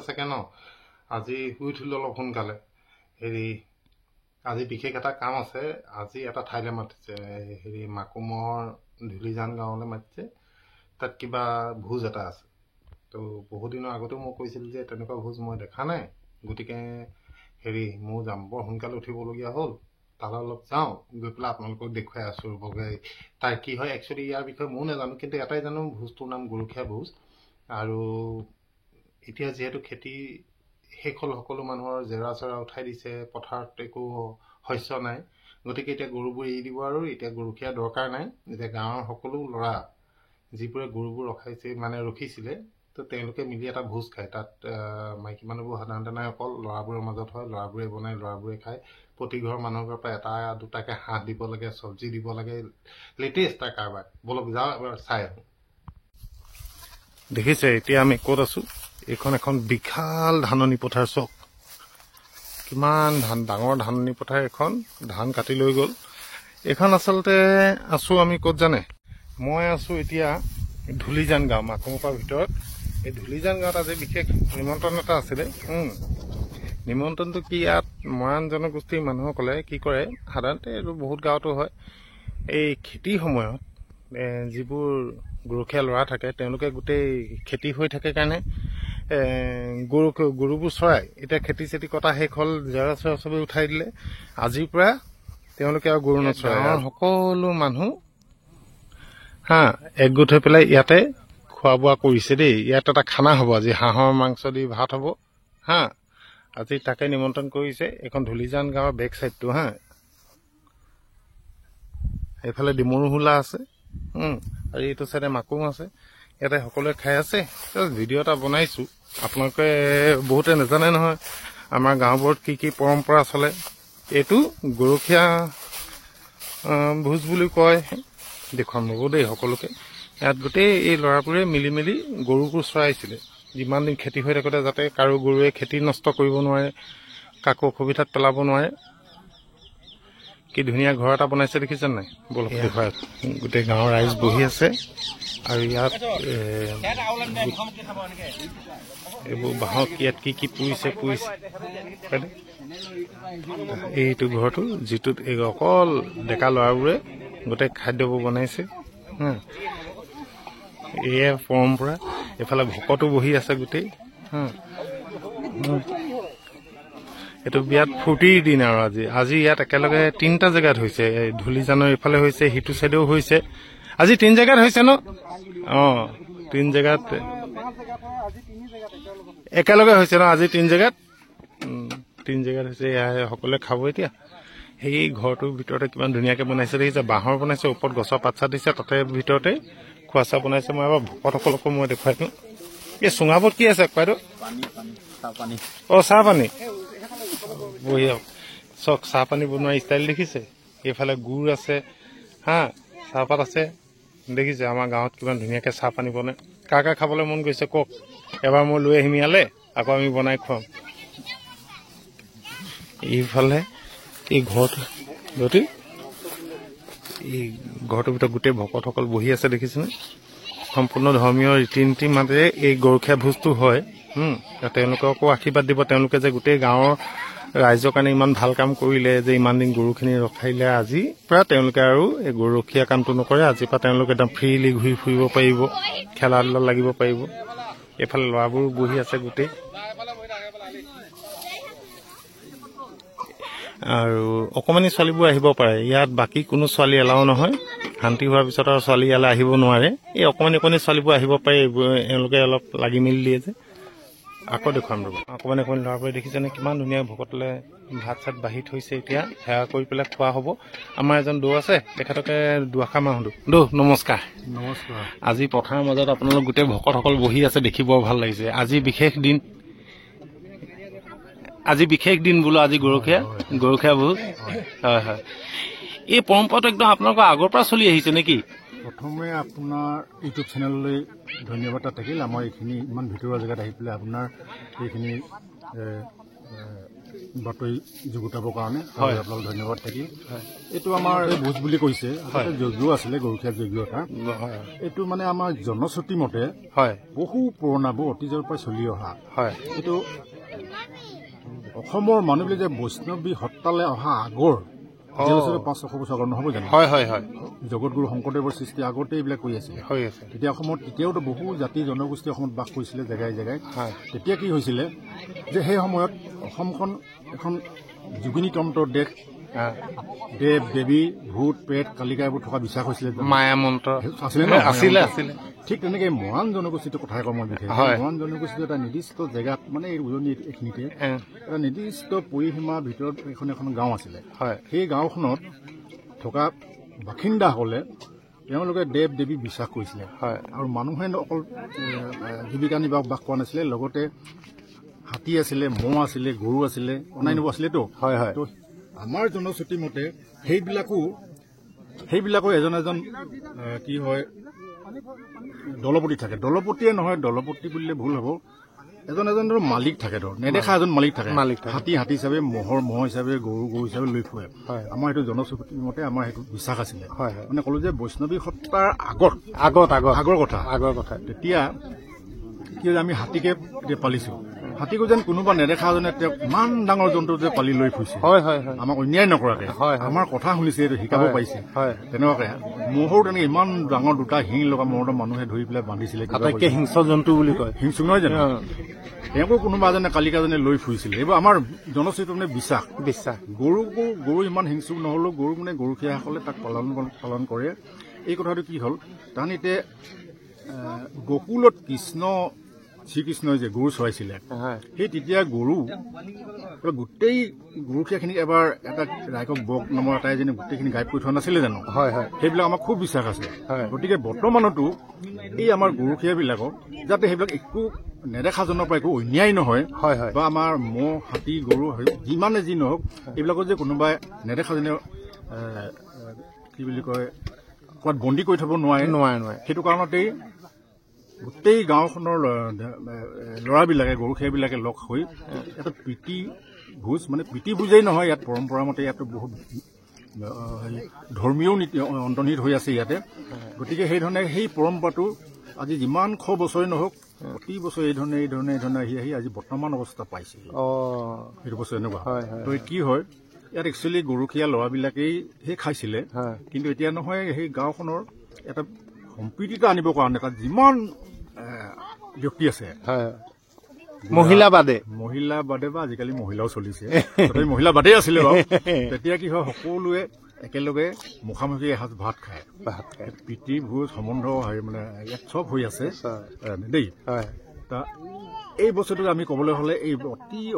চাগে ন আজি শুই উঠিলো অলপ সোনকালে হেৰি আজি বিশেষ এটা কাম আছে আজি এটা ঠাইলৈ মাতিছে হেৰি মাকুমৰ ধুলিজান গাঁৱলৈ মাতিছে তাত কিবা ভোজ এটা আছে তো বহুত দিনৰ আগতেও মই কৈছিলোঁ যে তেনেকুৱা ভোজ মই দেখা নাই গতিকে হেৰি মই যাম বৰ সোনকালে উঠিবলগীয়া হ'ল তালৈ অলপ যাওঁ গৈ পেলাই আপোনালোকক দেখুৱাই আছোঁ বগাই তাৰ কি হয় একচুৱেলি ইয়াৰ বিষয়ে ময়ো নাজানো কিন্তু এটাই জানো ভোজটোৰ নাম গৰখীয়া ভোজ আৰু এতিয়া যিহেতু খেতি শেষ হ'ল সকলো মানুহৰ জেৰা চেৰা উঠাই দিছে পথাৰত একো শস্য নাই গতিকে এতিয়া গৰুবোৰ এৰি দিব আৰু এতিয়া গৰখীয়া দৰকাৰ নাই এতিয়া গাঁৱৰ সকলো ল'ৰা যিবোৰে গৰুবোৰ ৰখিছিলে তো তেওঁলোকে মিলি এটা ভোজ খায় তাত মাইকী মানুহবোৰ সাধাৰণতে নাই অকল ল'ৰাবোৰৰ মাজত হয় ল'ৰাবোৰে বনাই ল'ৰাবোৰে খায় প্ৰতি ঘৰৰ মানুহৰ পৰা এটা দুটাকৈ হাঁহ দিব লাগে চব্জি দিব লাগে লেটেষ্ট এটা কাৰবাৰ বলক যাওঁ এবাৰ চাই আহোঁ দেখিছে এতিয়া আমি ক'ত আছোঁ এইখন এখন বিশাল ধাননি পথাৰ চক কিমান ডাঙৰ ধাননি পথাৰ এখন ধান কাটি লৈ গ'ল এইখন আচলতে আছোঁ আমি ক'ত জানে মই আছোঁ এতিয়া ধুলিজান গাঁও মাকুমৰ পৰা ভিতৰত এই ধুলিজান গাঁৱত আজি বিশেষ নিমন্ত্ৰণ এটা আছিলে নিমন্ত্ৰণটো কি ইয়াত মৰাণ জনগোষ্ঠীৰ মানুহসকলে কি কৰে সাধাৰণতে এইটো বহুত গাঁৱতো হয় এই খেতিৰ সময়ত যিবোৰ গৰখীয়া ল'ৰা থাকে তেওঁলোকে গোটেই খেতি হৈ থাকে কাৰণে গৰুবোৰ চৰাই এতিয়া খেতি চেতি কটা শেষ হ'ল জেৰা চেৰা চবেই উঠাই দিলে আজিৰ পৰা তেওঁলোকে আৰু গৰু নচৰাই সকলো মানুহ একগোট হৈ পেলাই ইয়াতে খোৱা বোৱা কৰিছে দেই ইয়াত এটা খানা হ'ব আজি হাঁহৰ মাংস দি ভাত হ'ব আজি তাকে নিমন্ত্ৰণ কৰিছে এইখন ধুলিজান গাঁৱৰ বেক চাইডটো এইফালে ডিমৰুহোলা আছে আৰু এইটো চাইডে মাকুম আছে ইয়াতে সকলোৱে খাই আছে ভিডিঅ' এটা বনাইছোঁ আপোনালোকে বহুতে নাজানে নহয় আমাৰ গাঁওবোৰত কি কি পৰম্পৰা চলে এইটো গৰখীয়া ভোজ বুলি কয় দেখুৱাম ৰ'ব দেই সকলোকে ইয়াত গোটেই এই ল'ৰাবোৰে মিলি মেলি গৰুবোৰ চৰাইছিলে যিমান দিন খেতি হৈ থাকোঁতে যাতে কাৰো গৰুৱে খেতি নষ্ট কৰিব নোৱাৰে কাকো অসুবিধাত পেলাব নোৱাৰে কি ধুনীয়া ঘৰ এটা বনাইছে দেখিছেনে নাই বলক দেখুৱাই গোটেই গাঁৱৰ ৰাইজ বহি আছে আৰু ইয়াত এইবোৰ বাঁহৰ ইয়াত কি কি পুৰিছে এইটো ঘৰটো যিটোত এই অকল ডেকা ল'ৰাবোৰে গোটেই খাদ্যবোৰ বনাইছে এয়া পৰম্পৰা এইফালে ভকতো বহি আছে গোটেই এইটো বিৰাট ফূৰ্তিৰ দিন আৰু আজি ইয়াত একেলগে 3টা জেগাত হৈছে ধুলিজানৰ এইফালে হৈছে সিটো চাইডেও হৈছে আজি 3 জেগাত হৈছে ন 3 জেগাত একেলগে হৈছে ন আজি 3 জেগাত হৈছে সকলোৱে খাব এতিয়া সেই ঘৰটোৰ ভিতৰতে কিমান ধুনীয়াকৈ বনাইছে দেখিছে বাঁহৰ বনাইছে ওপৰত গছৰ পাত চাত দিছে তাতে ভিতৰতে খোৱা চোৱা বনাইছে মই এবাৰ ভকতসকলকো মই দেখুৱাই দিওঁ এই চুঙাবোৰত কি আছে বাইদেউ চাহপানী বঢ়িয়া চক চাহপানী বনোৱা ষ্টাইল দেখিছে এইফালে গুড় আছে চাহপাত আছে দেখিছে আমাৰ গাঁৱত কিমান ধুনীয়াকৈ চাহপানী বনাই কাৰ খাবলৈ মন গৈছে কওক এবাৰ মই লৈ আহিম ইয়ালৈ আকৌ আমি বনাই খুৱাম এইফালে এই ঘৰটোৰ ভিতৰত গোটেই ভকতসকল বহি আছে দেখিছেনে সম্পূৰ্ণ ধৰ্মীয় ৰীতি নীতি মাজেৰে এই গৰখীয়া ভোজটো হয় তেওঁলোককো আশীৰ্বাদ দিব তেওঁলোকে যে গোটেই গাঁৱৰ ৰাইজৰ কাৰণে ইমান ভাল কাম কৰিলে যে ইমান দিন গৰুখিনি ৰখাইলে আজিৰ পৰা তেওঁলোকে আৰু এই গৰখীয়া কামটো নকৰে আজিৰ পৰা তেওঁলোকে একদম ফ্ৰীলি ঘূৰি ফুৰিব পাৰিব খেলা ধূলা লাগিব পাৰিব এইফালে ল'ৰাবোৰ বহি আছে গোটেই আৰু অকণমানি ছোৱালীবোৰ আহিব পাৰে ইয়াত বাকী কোনো ছোৱালী এলাও নহয় শান্তি হোৱাৰ পিছত আৰু ছোৱালী ইয়ালৈ আহিব নোৱাৰে এই অকণমানি ছোৱালীবোৰ আহিব পাৰে এওঁলোকে অলপ লাগি মেলি দিয়ে যে আকৌ দেখুৱাম ৰ'ব অকণমানি ল'ৰাবোৰে দেখিছেনে কিমান ধুনীয়া ভকতলৈ ভাত চাত বাঢ়ি থৈছে এতিয়া সেৱা কৰি পেলাই খোৱা হ'ব আমাৰ এজন দৌ আছে তেখেতকে দুআষাৰ মাহ দৌ নমস্কাৰ আজি পথাৰৰ মাজত আপোনালোক গোটেই ভকতসকল বহি আছে দেখি বৰ ভাল লাগিছে আজি বিশেষ দিন বোলো আজি গৰখীয়া ভোজ হয় এই পৰম্পৰাটো একদম আপোনালোকৰ আগৰ পৰা চলি আহিছে নেকি প্ৰথমে আপোনাৰ ইউটিউব চেনেললৈ ধন্যবাদ থাকিল আমাৰ এইখিনি ইমান ভিতৰুৱা জেগাত আহি পেলাই আপোনাৰ এইখিনি বাতৰি যুগুতাবৰ কাৰণে আপোনাক ধন্যবাদ থাকিল। এইটো আমাৰ এই ভোজ বুলি কৈছে, যজ্ঞ আছিলে গৰুখীয়া যজ্ঞ এটা। এইটো মানে আমাৰ জনশ্ৰুতি মতে বহু পুৰণা, বহু অতীজৰ পৰা চলি অহা। এইটো অসমৰ মানুহবিলাক যে বৈষ্ণৱী সত্তালে অহা আগৰ 500-600 বছৰ আগৰ নহয় জানো? জগতগুৰু শংকৰদেৱৰ সৃষ্টি আগতে এইবিলাক কৰি আছিলে। তেতিয়া অসমত তেতিয়াওতো বহু জাতি জনগোষ্ঠী অসমত বাস কৰিছিলে জেগাই জেগাই। তেতিয়া কি হৈছিলে যে সেই সময়ত অসমখন এখন যোগিনীতন্ত্ৰৰ দেশ। দেৱ দেৱী ভূত প্ৰেত কালিকা এইবোৰ থকা বিশ্বাস হৈছিলে, মায়া মন্ত্ৰ আছিলে। ঠিক তেনেকে মৰাণ জনগোষ্ঠীটো কথাই কওঁ মই বিশেষ। মৰাণ জনগোষ্ঠীটো এটা নিৰ্দিষ্ট জেগাত মানে এই উজনি এইখিনিতে এটা নিৰ্দিষ্ট পৰিসীমাৰ ভিতৰত এখন গাঁও আছিলে। সেই গাঁওখনত থকা বাসিন্দাসকলে তেওঁলোকে দেৱ দেৱী বিশ্বাস কৰিছিলে। আৰু মানুহে অকল জীৱিকা নিৰ্বাহ বাস কৰা নাছিলে, লগতে হাতী আছিলে, মহ আছিলে, গৰু আছিলে, অন্যান্যবোৰ আছিলেতো। তো আমাৰ জনশ্ৰুতি মতে সেইবিলাকো এজন এজন কি হয় দলপতি থাকে। দলপতিয়ে নহয়, দলপতি বুলিলে ভুল হ'ব, এজন এজনৰ মালিক থাকে। ধৰ নেদেখা এজন মালিক থাকে। হাতী হিচাপে, মহ হিচাপে, গৰু হিচাপে লৈ ফুৰে। আমাৰ সেইটো জনশ্ৰুতি মতে আমাৰ সেইটো বিশ্বাস আছিলে। মানে ক'লো যে বৈষ্ণৱী সত্তাৰ আগৰ কথা। তেতিয়া কি আমি হাতীকে পালিছো। হাতীকো যেন কোনোবা নেদেখা জনে তেওঁক ইমান ডাঙৰ জন্তু যে পালি লৈ ফুৰিছে, আমাক অন্যায় নকৰাকে, আমাৰ কথা শুনিছে, এইটো শিকাব পাৰিছে। তেনেকুৱাকে মহৰো তেনেকে ইমান ডাঙৰ দুটা শিং লগা মহৰ মানুহে ধৰি পেলাই বান্ধিছিলে। হিংস্ৰ জন্তু বুলি কয়, হিংসুক নহয় জানো? তেওঁকো কোনোবা এজনে কালিকাজনে লৈ ফুৰিছিলে। এইবোৰ আমাৰ জনশ্ৰুতি মানে বিশ্বাস। গৰু ইমান হিংসুক নহলেও গৰু মানে গৰুখীয়াসকলে তাক পালন কৰে। এই কথাটো কি হ'ল, তাহানি এতিয়া গকুলত শ্ৰীকৃষ্ণই যে গৰু চৰাইছিলে, সেই তেতিয়া গোটেই গৰুখীয়াখিনিক এবাৰ এটা ৰাইকক বক নামৰ এটাই যেনে গোটেইখিনি গাইব কৰি থোৱা নাছিলে জানো? সেইবিলাক আমাৰ খুব বিশ্বাস আছে। গতিকে বৰ্তমানতো এই আমাৰ গৰুখীয়াবিলাকক যাতে সেইবিলাক একো নেদেখাজনৰ পৰা একো অন্যায় নহয়, বা আমাৰ মহ হাতী গৰু যিমানে যি নহওক এইবিলাকত যে কোনোবাই নেদেখাজনে কি বুলি কয় ক'ৰবাত বন্দী কৰি থব নোৱাৰে। সেইটো কাৰণতেই গোটেই গাঁওখনৰ ল'ৰাবিলাকে গৰুখীয়াবিলাকে লগ হৈ এটা প্ৰীতি ভোজ, মানে প্ৰীতি ভোজেই নহয়, ইয়াত পৰম্পৰা মতে ইয়াতো বহুত ধৰ্মীয় নীতি অন্তৰ্নিহিত হৈ আছে ইয়াতে। গতিকে সেইধৰণে সেই পৰম্পৰাটো আজি যিমান শ বছৰে নহওক প্ৰতি বছৰে এই ধৰণে আহি আজি বৰ্তমান অৱস্থা পাইছে। সেইটো বস্তু এনেকুৱা। তো কি হয়, ইয়াত একচুৱেলি গৰুখীয়া ল'ৰাবিলাকেই সেই খাইছিলে, কিন্তু এতিয়া নহয়, সেই গাঁওখনৰ এটা সম্প্ৰীতিটা আনিবৰ কাৰণে তাত যিমান ব্যক্তি আছে, মহিলা বাদে বা আজিকালি মহিলাও চলিছে, মহিলা বাদেই আছিলে বাৰু। তেতিয়া কি হয়, সকলোৱে একেলগে মুখামুখি এসাঁজ ভাত খায়। প্ৰীতি ভোজ সম্বন্ধ মানে ইয়াত চব হৈ আছে দেই। এই বস্তুটোক আমি ক'বলৈ হ'লে এই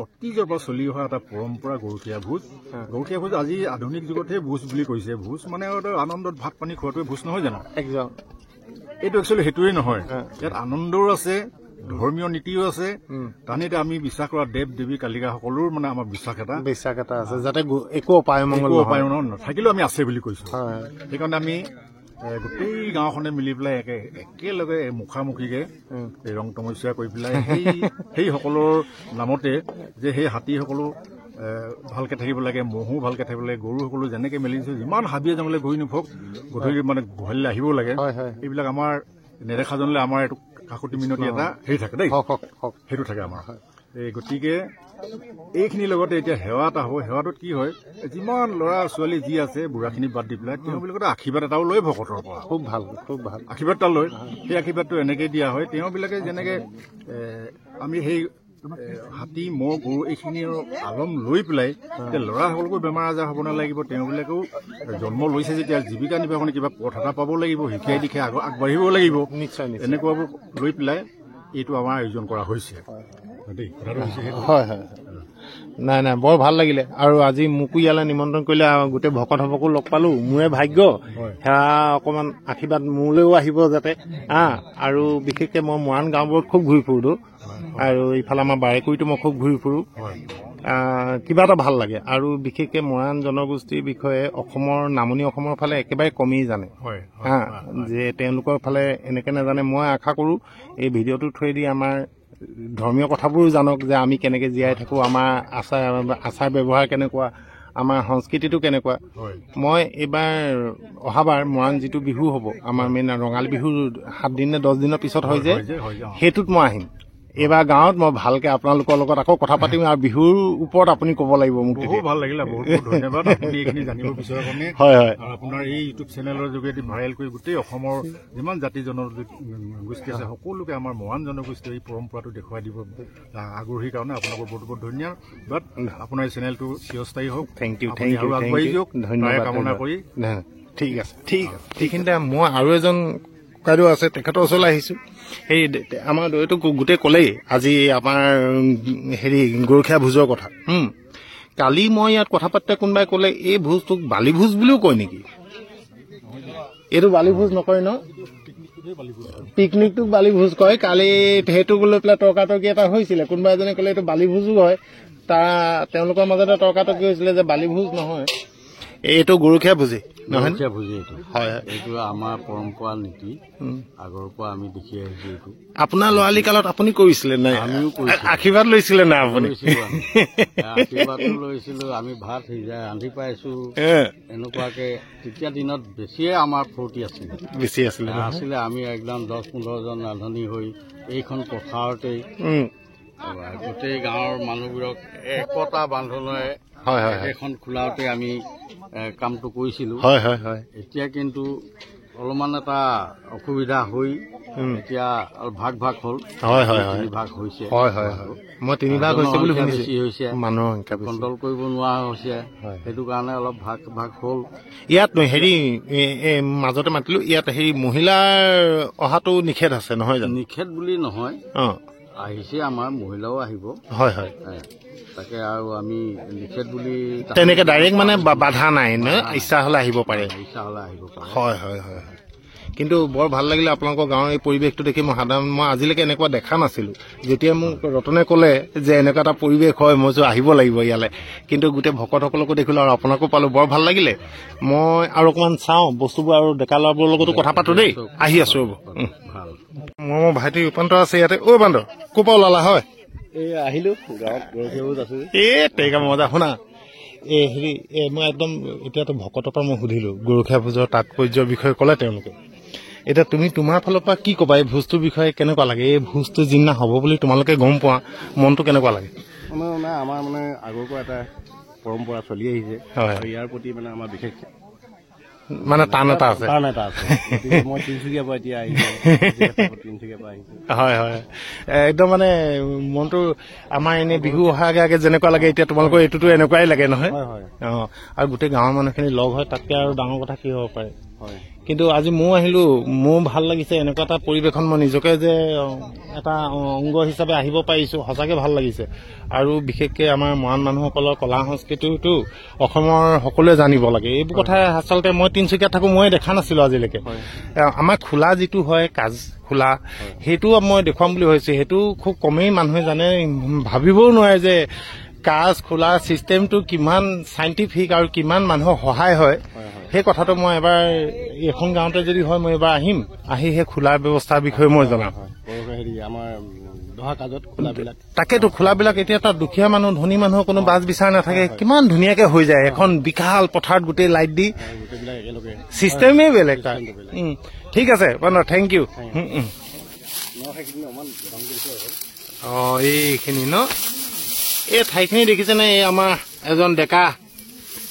অতীজৰ পৰা চলি অহা এটা পৰম্পৰা গৰুখীয়া ভোজ আজি আধুনিক যুগতহে ভোজ বুলি কৈছে। ভোজ মানে আনন্দত ভাত পানী খোৱাটোৱে ভোজ নহয় জানো? এইটো একচুৱেলি সেইটোৱে নহয়। ইয়াত আনন্দও আছে, ধৰ্মীয় নীতিও আছে। তাহানিতে আমি বিশ্বাস কৰা দেৱ দেৱী কালিকা সকলোৰ মানে আমাৰ বিশ্বাস এটা আছে, যাতে একো অপায় নাথাকিলেও আমি আছে বুলি কৈছো। সেইকাৰণে আমি গোটেই গাঁওখনে মিলি পেলাই একেলগে মুখামুখিকে ৰং তমস্যা কৰি পেলাই সেই সকলৰ নামতে যে সেই হাতীসকলো ভালকে থাকিব লাগে, মহো ভালকে থাকিব লাগে, গৰু সকলো যেনেকে মেলিছে যিমান হাবিয়ে জংঘলে ঘূৰি নুফক গধূলি মানে গোহালিলে আহিব লাগে। এইবিলাক আমাৰ নেদেখাজনলে আমাৰ এইটো কাকতি মিনতি এটা হেৰি থাকে দেই, সেইটো থাকে আমাৰ। গতিকে এইখিনিৰ লগতে এতিয়া সেৱা এটা হ'ব। সেৱাটোত কি হয়, যিমান ল'ৰা ছোৱালী যি আছে বুঢ়াখিনি বাদ দি পেলাই তেওঁবিলাকতে আশীৰ্বাদ এটাও লৈ ভকতৰ পৰা খুব ভাল আশীৰ্বাদ এটা লৈ, সেই আশীৰ্বাদটো এনেকেই দিয়া হয়। তেওঁবিলাকে যেনেকে আমি সেই হাতী মহ গৰু এইখিনিৰ আলম লৈ পেলাই এতিয়া ল'ৰাসকলকো বেমাৰ আজাৰ হ'ব নালাগিব, তেওঁবিলাকেও জন্ম লৈছে যেতিয়া জীৱিকা নিৰ্বাহনে কিবা পথ এটা পাব লাগিব, শিকাই দিশাই আগবাঢ়িব লাগিব। এনেকুৱাবোৰ লৈ পেলাই এইটো আমাৰ আয়োজন কৰা হৈছে দেই। নাই বৰ ভাল লাগিলে। আৰু আজি মোকো ইয়ালৈ নিমন্ত্ৰণ কৰিলে, গোটেই ভকতসকলকো লগ পালো। মোৰে ভাগ্য সেয়া অকণমান আশীৰ্বাদ মোলৈও আহিব যাতে। আৰু বিশেষকৈ মই মৰাণ গাঁওবোৰত খুব ঘূৰি ফুৰোঁ, আৰু ইফালে আমাৰ বাৰেকুৰিটো মই খুব ঘূৰি ফুৰোঁ। কিবা এটা ভাল লাগে। আৰু বিশেষকৈ মৰাণ জনগোষ্ঠীৰ বিষয়ে নামনি অসমৰ ফালে একেবাৰে কমেই জানে, যে তেওঁলোকৰ ফালে এনেকৈ নাজানে। মই আশা কৰোঁ এই ভিডিঅ'টোৰ থ্ৰুৱেদি আমাৰ ধৰ্মীয় কথাবোৰো জানক যে আমি কেনেকে জীয়াই থাকো, আমাৰ আচাৰ ব্যৱহাৰ কেনেকুৱা, আমাৰ সংস্কৃতিটো কেনেকুৱা। মই এইবাৰ অহাবাৰ মৰাণ যিটো বিহু হ'ব, আমাৰ মেইন ৰঙালী বিহু 7 দিন নে 10 দিনৰ পিছত হয় যে, সেইটোত মই আহিম। এইবাৰ গাঁৱত মই ভালকে আপোনালোকৰ লগত আকৌ কথা পাতিম আৰু বিহুৰ ওপৰত আপুনি ক'ব লাগিব মোক। বহুত ভাল লাগিলে, বহুত ধন্যবাদ আপুনি এইখিনি জানিব বিচৰাৰ কাৰণে। হয় হয়, আৰু আপোনাৰ এই ইউটিউব চেনেলৰ যোগেদি ভাইৰেল কৰি গোটেই অসমৰ যিমান জাতি জনগোষ্ঠী আছে সকলোকে আমাৰ মৰাণ জনগোষ্ঠীৰ এই পৰম্পৰাটো দেখুৱাই দিব আগ্ৰহীৰ কাৰণে আপোনালোকৰ বহুত বহুত ধন্যবাদ। আপোনাৰ এই চেনেলটো চিৰস্থায়ী হওক। থেংক ইউ আৰু আগবাঢ়ি যাওক, ধন্যবাদ কামনা কৰি। ঠিক আছে, ঠিক আছে। সেইখিনিতে মই আৰু এজন ককাইদেউ আছে, তেখেতৰ ওচৰলৈ আহিছোঁ। সেই আমাৰ এইটো গোটেই ক'লেই আজি আমাৰ গৰখীয়া ভোজৰ কথা। কালি মই ইয়াত কথা পাতোতে কোনোবাই ক'লে এই ভোজটোক বালি ভোজ বুলিও কয় নেকি? এইটো বালি ভোজ নকয় ন? পিকনিকটোক বালি ভোজ কয়। কালি সেইটোক লৈ পেলাই তৰ্কাতৰ্কি এটা হৈছিলে, কোনোবা এজনে ক'লে এইটো বালি ভোজো হয়। তেওঁলোকৰ মাজতে তৰ্কাতৰ্কি হৈছিলে যে বালি ভোজ নহয়, এইটো গৰখীয়া ভোজেই নহয়? হয়, এইটো আমাৰ পৰম্পৰা নীতি, আগৰ পৰা আমি দেখি আহিছো। এইটো আপোনাৰ লৰালি কালত আপুনি কৰিছিলে নাই? আমিও কৰিছিলো। আশীৰ্বাদ লৈছিলে নাই আপুনি? আশীৰ্বাদো লৈছিলো, আমি ভাত সিজাই ৰান্ধি পাইছো। এনেকুৱাকে তেতিয়া দিনত বেছিয়ে আমাৰ ফূৰ্তি আছিলে, বেছি আছিলে। আমি একদম 10-15 জন ৰান্ধনি হৈ এইখন পথাৰতেই গোটেই গাঁৱৰ মানুহবোৰক একতা বান্ধোনেৰে এখন খোলাওতে আমি কামটো কৰিছিলো। এতিয়া কিন্তু অলপমান এটা অসুবিধা হৈ এতিয়া ভাগ হ'ল। ভাগ হৈছে, মই 3 ভাগ হৈছে বুলি শুনিছো। বেছি হৈছে, মানুহৰ সংখ্যা কণ্ট্ৰল কৰিব নোৱাৰা হৈছে, সেইটো কাৰণে অলপ ভাগ হ'ল। ইয়াত মাজতে মাতিলো, ইয়াত মহিলাৰ অহাটো নিষেধ আছে নহয় জানো? নিষেধ বুলি নহয়, আহিছে, আমাৰ মহিলাও আহিব। তাকে আৰু আমি নিষেধ বুলি তেনেকে ডাইৰেক্ট মানে বাধা নাই ন? ইচ্ছা হলে আহিব পাৰে। হয়। কিন্তু বৰ ভাল লাগিলে আপোনালোকৰ গাঁৱৰ এই পৰিৱেশটো দেখি। মই আজিলৈকে এনেকুৱা দেখা নাছিলো। যেতিয়া মোক ৰতনে ক'লে যে এনেকুৱা এটা পৰিৱেশ হয়, মই আহিব লাগিব ইয়ালৈ, কিন্তু গোটেই ভকতসকলকো দেখিলো আৰু আপোনাকো পালো, বৰ ভাল লাগিলে। মই আৰু অকমান চাওঁ বস্তুবোৰ আৰু ডেকা ল'ৰাবোৰৰ লগতো কথা পাতো দেই। আহি আছো ৰ'ব। মোৰ ভাইটি ৰূপান্তৰ আছে ইয়াতে। বান্দৰ ক'ৰ পৰা ওলালা? হয়, আহিলো গাঁৱত মজা। শুনা, মই একদম এতিয়াতো ভকতৰ পৰা মই সুধিলো গৰখীয়া ভোজৰ তাৎপৰ্যৰ বিষয়ে ক'লে তেওঁলোকে। এতিয়া তুমি তোমাৰ ফালৰ পৰা কি ক'বা? এই ভোজটোৰ বিষয়ে কেনেকুৱা লাগে? এই ভোজটো যিদিনা হ'ব বুলি তোমালোকে গম পোৱা, মনটো কেনেকুৱা লাগে? আমাৰ মানে আগৰ পৰা এটা পৰম্পৰা চলি আহিছে, ইয়াৰ প্ৰতি মানে আমাৰ বিশেষ টান এটা আছে। মই তিনিচুকীয়াৰ পৰা এতিয়া হয়, একদম মনটো আমাৰ এনে বিহু অহাৰ আগে যেনেকুৱা লাগে, এতিয়া তোমালোকৰ এইটোতো এনেকুৱাই লাগে নহয়? আৰু গোটেই গাঁৱৰ মানুহখিনি লগ হয়, তাতকে আৰু ডাঙৰ কথা কি হ'ব পাৰে? কিন্তু আজি ময়ো আহিলো, মোৰ ভাল লাগিছে। এনেকুৱা এটা পৰিৱেশন মই নিজকে যে এটা অংগ হিচাপে আহিব পাৰিছো, সঁচাকে ভাল লাগিছে। আৰু বিশেষকে আমাৰ মৰাণ মানুহসকলৰ কলা সংস্কৃতিটো অসমৰ সকলোৱে জানিব লাগে। এইবোৰ কথা আচলতে মই তিনিচুকীয়াত থাকো, মই দেখা নাছিলো আজিলৈকে। আমাৰ খোলা যিটো হয়, কাজ খোলা, সেইটো মই দেখুৱাম বুলি ভাবিছো। সেইটো খুব কমেই মানুহে জানে, ভাবিবও নোৱাৰে যে কাজ খোলা চিষ্টেমটো কিমান চাইণ্টিফিক আৰু কিমান মানুহৰ সহায় হয়। সেই কথাটো মই এবাৰ এখন গাঁৱতে যদি হয়, মই এবাৰ আহিম, আহি সেই খোলাৰ ব্যৱস্থাৰ বিষয়ে মই জনাম। তাকেতো খোলাবিলাক এতিয়া তাত দুখীয়া মানুহ, ধনী মানুহৰ কোনো বাছ বিচাৰ নাথাকে, কিমান ধুনীয়াকে হৈ যায়। এখন বিশাল পথাৰত গোটেই লাইট দি, চিষ্টেমেই বেলেগ তাৰ। ঠিক আছে বান্দৰ, থেংক ইউ। এইখিনি ন, এই ঠাইখিনি দেখিছেনে? এই আমাৰ এজন ডেকা,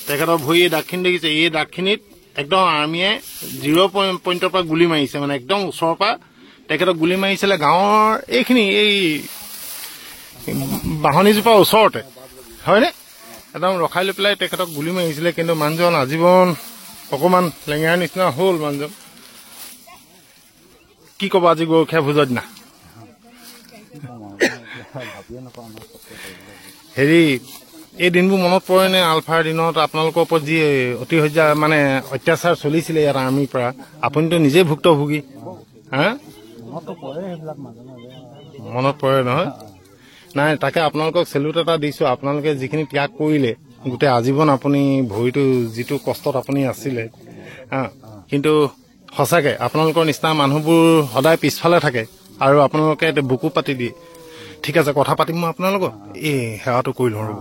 তেখেতৰ ভৰি এই দাগখিনি দেখিছে? এই দাগখিনিত একদম আৰ্মিয়ে 0 পইণ্টৰ পৰা গুলি মাৰিছে, একদম ওচৰৰ পৰা তেখেতক গুলি মাৰিছিলে। গাঁৱৰ এইখিনি এই বাহনীজোপাৰ ওচৰতে হয়নে? একদম ৰখাই লৈ পেলাই তেখেতক গুলি মাৰিছিলে। কিন্তু মানুহজন আজীৱন অকণমান লেঙেৰাৰ নিচিনা হ'ল মানুহজন। কি ক'ব আজি গৰখীয়া ভোজৰ দিনা? এই দিনবোৰ মনত পৰেনে? আলফাৰ দিনত আপোনালোকৰ ওপৰত যি অত্যাচাৰ চলিছিলে ইয়াত আৰ্মিৰ পৰা, আপুনিতো নিজে ভুক্তভোগী। মনত পৰে নহয়? নাই, তাকে আপোনালোকক চেলুট এটা দিছো। আপোনালোকে যিখিনি ত্যাগ কৰিলে গোটেই আজীৱন, আপুনি ভৰিটো যিটো কষ্টত আপুনি আছিলে, কিন্তু সঁচাকে আপোনালোকৰ নিচিনা মানুহবোৰ সদায় পিছফালে থাকে আৰু আপোনালোকে বুকু পাতি দিয়ে। ঠিক আছে কথা পাতিম মই আপোনাৰ লগত এই সেৱাটো কৰি লওঁ ৰ'ব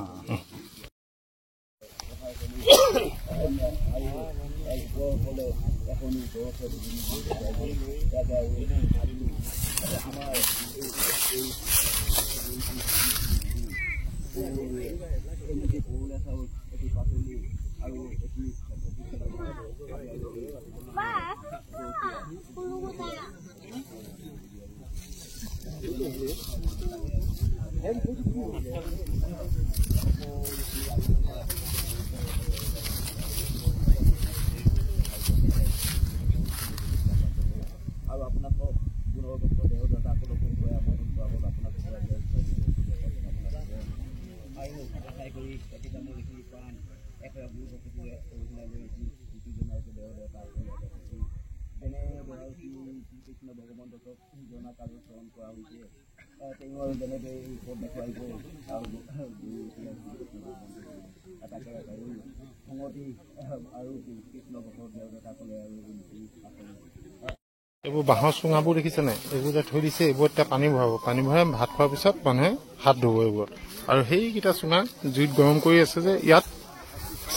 এইবোৰ বাঁহৰ চুঙাবোৰ দেখিছে নাই এইবোৰ যে থৈ দিছে এইবোৰ এতিয়া পানী ভৰাব পানী ভৰাই ভাত খোৱাৰ পিছত মানুহে হাত ধুব এইবোৰত আৰু সেইকেইটা চুঙা জুইত গৰম কৰি আছে যে ইয়াত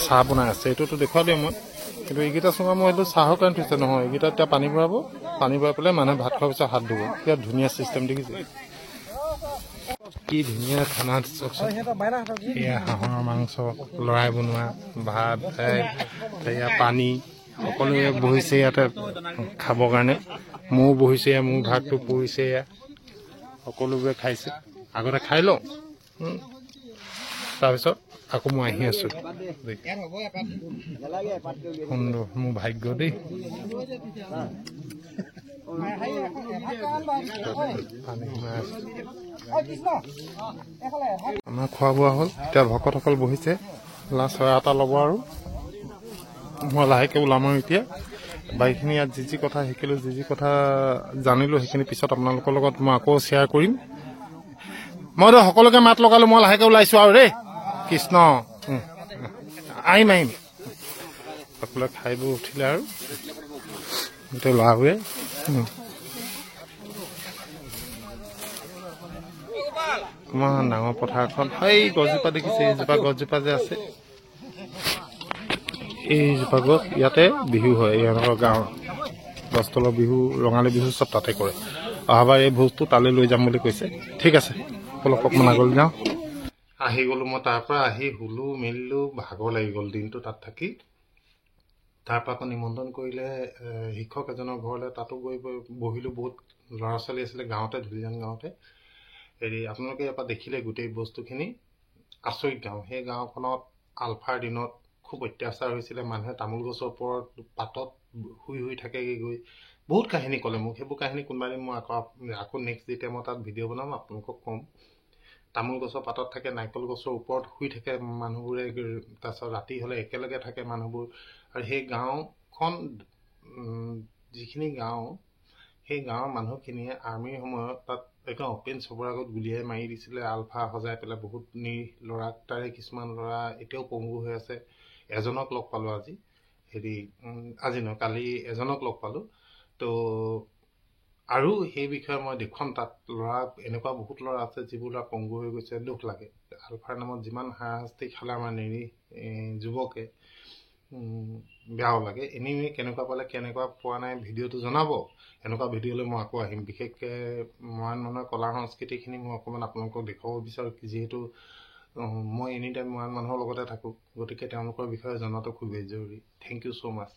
চাহ বনাই আছে এইটোতো দেখুৱাই দিম মই কিন্তু এইকেইটা চুঙা মই এইটো চাহৰ কাৰণে থৈছে নহয় এইকেইটা এতিয়া পানী ভৰাব পানী ভৰাই পেলাই মানুহে ভাত খোৱাৰ পিছত হাত ধুব ইয়াত ধুনীয়া চিষ্টেম দেখিছে কি ধুনীয়া খানা চাওকচোন এয়া হাঁহৰ মাংস লৰাই বনোৱা ভাত এয়া পানী সকলোৱে বহিছে ইয়াতে খাবৰ কাৰণে ময়ো বহিছে এয়া মোৰ ভাগটো পৰিছে এয়া সকলোবোৰে খাইছে আগতে খাই লওঁ তাৰপিছত আকৌ মই আহি আছো সুন্দৰ মোৰ ভাগ্য দেই আমাৰ খোৱা বোৱা হ'ল এতিয়া ভকতসকল বহিছে লাষ্ট হয় এটা ল'ব আৰু মই লাহেকৈ ওলাম আৰু এতিয়া বাকীখিনি ইয়াত যি কথা শিকিলোঁ যি কথা জানিলোঁ সেইখিনি পিছত আপোনালোকৰ লগত মই আকৌ শ্বেয়াৰ কৰিম মইতো সকলোকে মাত লগালোঁ মই লাহেকৈ ওলাইছোঁ আৰু দেই কৃষ্ণ আহিম সকলোৱে খাই বৈ উঠিলে আৰু গোটেই ল'ৰাবোৰে ইমান ডাঙৰ পথাৰখন সেই গছজোপা দেখিছে এইজোপা গছজোপা যে আছে এইজোপা গছ ইয়াতে বিহু হয় ইয়াৰ গাঁৱৰ গছতলৰ বিহু ৰঙালী বিহু চব তাতে কৰে অহাবাৰ এই ভোজটো তালৈ লৈ যাম বুলি কৈছে ঠিক আছে অলপ অকণমান আগলৈ যাওঁ আহি গ'লোঁ মই তাৰ পৰা আহি শুলো মেলিলোঁ ভাগৰ লাগি গ'ল দিনটো তাত থাকি তাৰ পৰা আকৌ নিমন্ত্ৰণ কৰিলে শিক্ষক এজনৰ ঘৰলৈ তাতো গৈ বহিলোঁ বহুত ল'ৰা ছোৱালী আছিলে গাঁৱতে ধুলিজান গাঁৱতে আপোনালোকে ইয়াৰ পৰা দেখিলে গোটেই বস্তুখিনি আচৰিত গাঁও সেই গাঁওখনত আলফাৰ দিনত খুব অত্যাচাৰ হৈছিলে মানুহে তামোল গছৰ ওপৰত পাতত শুই থাকেগৈ গৈ বহুত কাহিনী ক'লে মোক সেইবোৰ কাহিনী কোনোবা দিন মই আকৌ নেক্সট যেতিয়া মই তাত ভিডিঅ' বনাম আপোনালোকক ক'ম তামোল গছৰ পাতত থাকে নাৰিকল গছৰ ওপৰত শুই থাকে মানুহবোৰে তাৰপিছত ৰাতি হ'লে একেলগে থাকে মানুহবোৰ আৰু সেই গাঁওখন যিখিনি গাঁও সেই গাঁৱৰ মানুহখিনিয়ে আৰ্মিৰ সময়ত তাত একদম অপেন চবৰ আগত গুলিয়াই মাৰি দিছিলে আলফা সজাই পেলাই বহুত ল'ৰাক তাৰে কিছুমান ল'ৰা এতিয়াও পংগু হৈ আছে এজনক লগ পালোঁ আজি আজি নহয় কালি এজনক লগ পালোঁ তো আৰু সেই বিষয়ে মই দেখুৱাম তাত ল'ৰা এনেকুৱা বহুত ল'ৰা আছে যিবোৰ ল'ৰা পংগু হৈ গৈছে দুখ লাগে আলফাৰ নামত যিমান হাৰাশাস্তি খালে আমাৰ যুৱকে বেয়াও লাগে এনেই কেনেকুৱা পালে কেনেকুৱা পোৱা নাই ভিডিঅ'টো জনাব এনেকুৱা ভিডিঅ'লৈ মই আকৌ আহিম বিশেষকৈ মৰাণ মানুহৰ কলা সংস্কৃতিখিনি মই অকণমান আপোনালোকক দেখুৱাব বিচাৰোঁ যিহেতু মই এনি টাইম মৰাণ মানুহৰ লগতে থাকোঁ গতিকে তেওঁলোকৰ বিষয়ে জনাটো খুবেই জৰুৰী থেংক ইউ ছ' মাছ